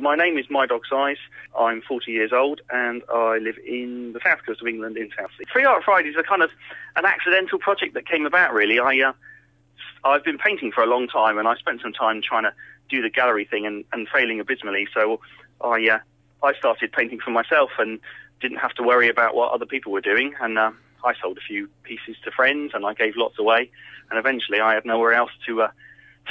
My name is Mydog. I'm 40 years old and I live in the south coast of England in Southsea. Free Art Fridays are kind of an accidental project that came about, really. I've been painting for a long time and I spent some time trying to do the gallery thing and failing abysmally. So I started painting for myself and didn't have to worry about what other people were doing. And I sold a few pieces to friends and I gave lots away. And eventually I had nowhere else to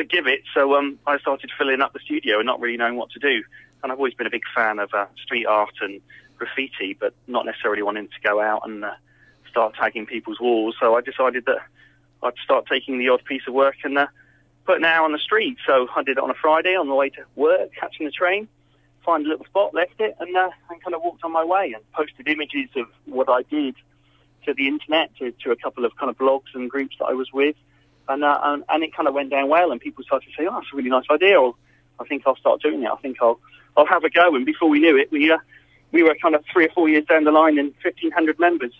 give it. So I started filling up the studio and not really knowing what to do. And I've always been a big fan of street art and graffiti, but not necessarily wanting to go out and start tagging people's walls. So I decided that I'd start taking the odd piece of work and putting it out on the street. So I did it on a Friday on the way to work, catching the train, find a little spot, left it, and kind of walked on my way and posted images of what I did to the internet, to a couple of kind of blogs and groups that I was with. And it kind of went down well, and people started to say, "Oh, that's a really nice idea," or "I think I'll start doing it. I think I'll have a go." And before we knew it, we were kind of 3 or 4 years down the line, and 1,500 members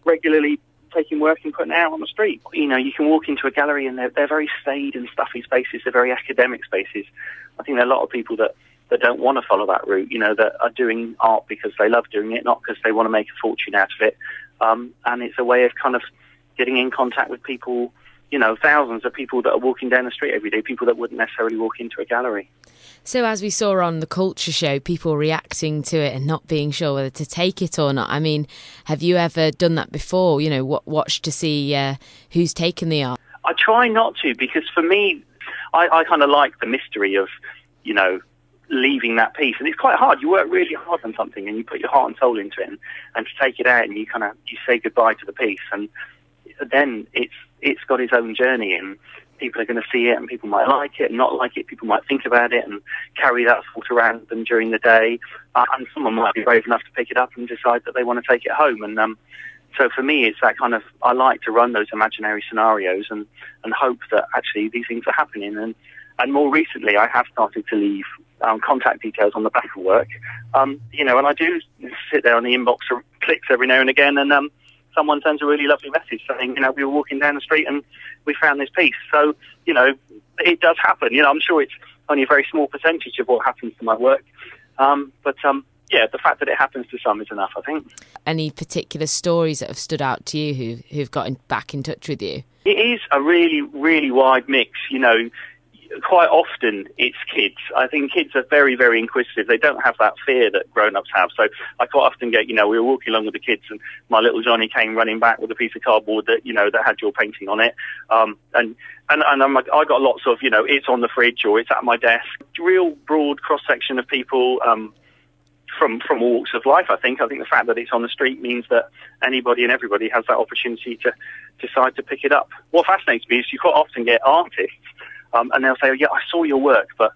regularly taking work and putting it out on the street. You know, you can walk into a gallery and they're very staid and stuffy spaces. They're very academic spaces. I think there are a lot of people that don't want to follow that route. You know, that are doing art because they love doing it, not because they want to make a fortune out of it. And it's a way of kind of getting in contact with people. You know, thousands of people that are walking down the street every day, people that wouldn't necessarily walk into a gallery. So as we saw on the Culture Show, people reacting to it and not being sure whether to take it or not. I mean, have you ever done that before? You know, watch to see who's taken the art? I try not to, because for me, I kind of like the mystery of, you know, leaving that piece. And it's quite hard. You work really hard on something and you put your heart and soul into it, and to take it out and you say goodbye to the piece. And then it's got its own journey, and people are going to see it, and people might like it and not like it. People might think about it and carry that thought around them during the day, and someone might be brave enough to pick it up and decide that they want to take it home. And so for me, it's that kind of, I like to run those imaginary scenarios and hope that actually these things are happening. And more recently, I have started to leave contact details on the back of work, you know, and I do sit there on the inbox or clicks every now and again, and someone sends a really lovely message saying, you know, we were walking down the street and we found this piece. So, you know, it does happen. You know, I'm sure it's only a very small percentage of what happens to my work. But yeah, the fact that it happens to some is enough, I think. Any particular stories that have stood out to you who've gotten back in touch with you? It is a really, really wide mix, you know. Quite often it's kids. I think kids are very, very inquisitive. They don't have that fear that grown-ups have. So I quite often get, you know, we were walking along with the kids and my little Johnny came running back with a piece of cardboard that, you know, that had your painting on it. And I'm like, I got lots of, you know, it's on the fridge or it's at my desk. Real broad cross-section of people from all walks of life, I think. I think the fact that it's on the street means that anybody and everybody has that opportunity to decide to pick it up. What fascinates me is you quite often get artists and they'll say, "Oh, yeah, I saw your work, but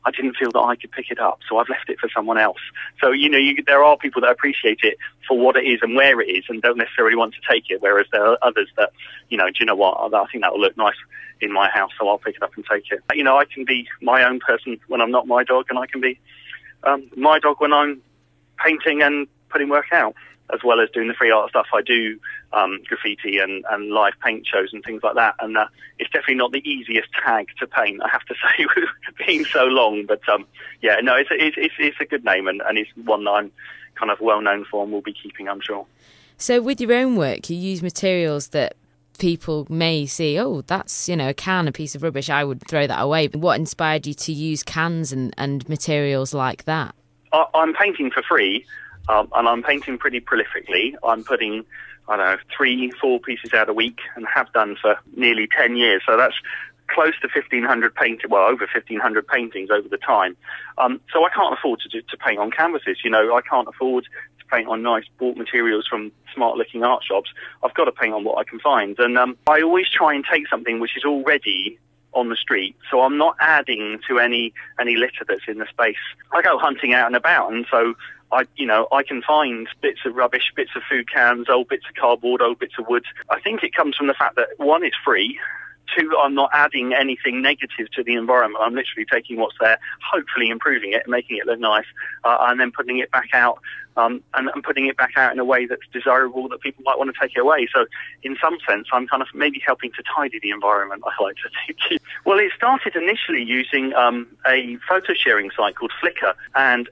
I didn't feel that I could pick it up, so I've left it for someone else." So, you know, there are people that appreciate it for what it is and where it is and don't necessarily want to take it, whereas there are others that, you know, do you know what, I think that will look nice in my house, so I'll pick it up and take it. You know, I can be my own person when I'm not Mydog, and I can be Mydog when I'm painting and putting work out. As well as doing the free art stuff, I do graffiti and live paint shows and things like that. And it's definitely not the easiest tag to paint, I have to say, being so long. But yeah, no, it's a good name, and it's one that I'm kind of well known for and will be keeping, I'm sure. So with your own work, you use materials that people may see, oh, that's, you know, a can, a piece of rubbish, I would throw that away. But what inspired you to use cans and materials like that? I'm painting for free. And I'm painting pretty prolifically. I'm putting, I don't know, 3-4 pieces out a week, and have done for nearly 10 years. So that's close to 1,500 over 1,500 paintings over the time. So I can't afford to paint on canvases. You know, I can't afford to paint on nice bought materials from smart-looking art shops. I've got to paint on what I can find. And I always try and take something which is already on the street, so I'm not adding to any litter that's in the space. I go hunting out and about, and so I can find bits of rubbish, bits of food cans, old bits of cardboard, old bits of wood. I think it comes from the fact that, one, it's free, Two, I'm not adding anything negative to the environment. I'm literally taking what's there, hopefully improving it, making it look nice, and then putting it back out, and putting it back out in a way that's desirable, that people might want to take it away. So in some sense, I'm kind of maybe helping to tidy the environment, I like to think. Well, it started initially using a photo sharing site called Flickr, and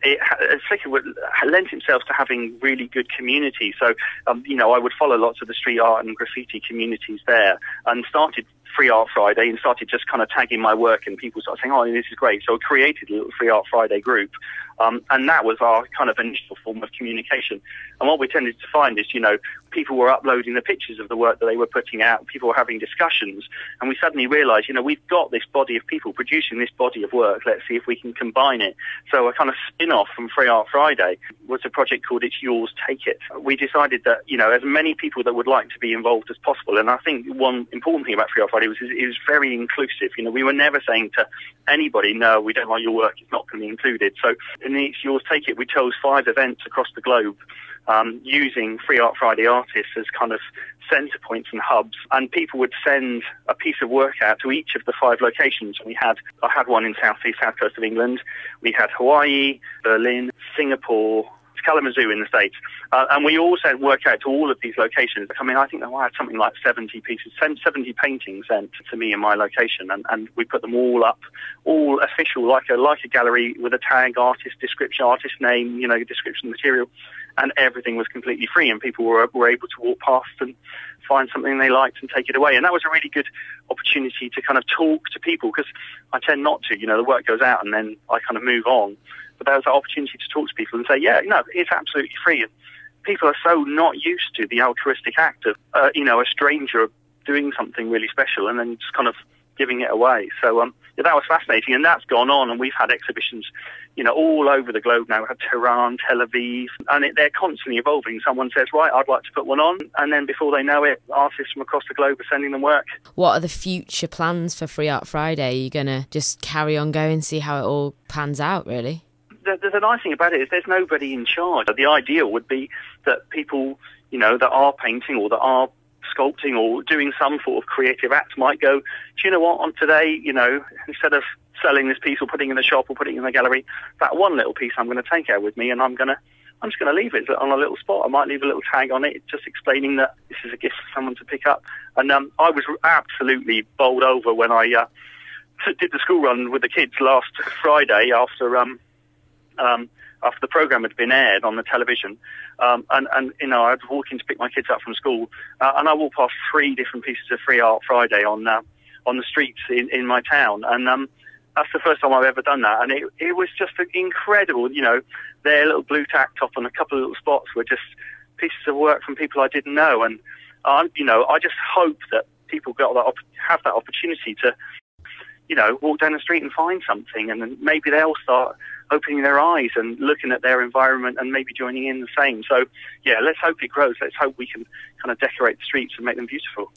Flickr lent itself to having really good community. So, I would follow lots of the street art and graffiti communities there, and started Free Art Friday and started just kind of tagging my work, and people started saying, oh, this is great. So I created a little Free Art Friday group, and that was our kind of initial form of communication. And what we tended to find is, people were uploading the pictures of the work that they were putting out, people were having discussions, and we suddenly realized, we've got this body of people producing this body of work, let's see if we can combine it. So a kind of spin-off from Free Art Friday was a project called It's Yours, Take It. We decided that, as many people that would like to be involved as possible, and I think one important thing about Free Art Friday was it was very inclusive. We were never saying to anybody, no, we don't like your work, it's not going to be included. So in the It's Yours, Take It, we chose 5 events across the globe, using Free Art Friday artists as kind of centre points and hubs, and people would send a piece of work out to each of the 5 locations. I had one in south coast of England, we had Hawaii, Berlin, Singapore, Kalamazoo in the States, and we all sent work out to all of these locations. I think I had something like 70 paintings sent to me in my location, and we put them all up, all official, like a gallery with a tag, artist description, artist name, description, material, and everything was completely free, and people were able to walk past and find something they liked and take it away. And that was a really good opportunity to kind of talk to people, because I tend not to, the work goes out and then I kind of move on. But there was that opportunity to talk to people and say, yeah, it's absolutely free. And people are so not used to the altruistic act of, a stranger doing something really special and then just kind of giving it away. So that was fascinating, and that's gone on, and we've had exhibitions, all over the globe now. We have Tehran, Tel Aviv, and they're constantly evolving. Someone says, right, I'd like to put one on, and then before they know it, artists from across the globe are sending them work. What are the future plans for Free Art Friday? Are you going to just carry on going, see how it all pans out, really? The nice thing about it is there's nobody in charge. The ideal would be that people, that are painting or that are sculpting or doing some sort of creative act might go, do you know what, on today, instead of selling this piece or putting it in the shop or putting it in the gallery, that one little piece I'm going to take out with me, and I'm just going to leave it on a little spot. I might leave a little tag on it, just explaining that this is a gift for someone to pick up. And I was absolutely bowled over when I did the school run with the kids last Friday after the programme had been aired on the television, and I was walking to pick my kids up from school, and I walked past 3 different pieces of Free Art Friday on the streets in my town, and that's the first time I've ever done that, and it was just incredible. Their little blue tack top and a couple of little spots were just pieces of work from people I didn't know, and I just hope that people have that opportunity to walk down the street and find something, and then maybe they'll start opening their eyes and looking at their environment and maybe joining in the same. So, yeah, let's hope it grows. Let's hope we can kind of decorate the streets and make them beautiful.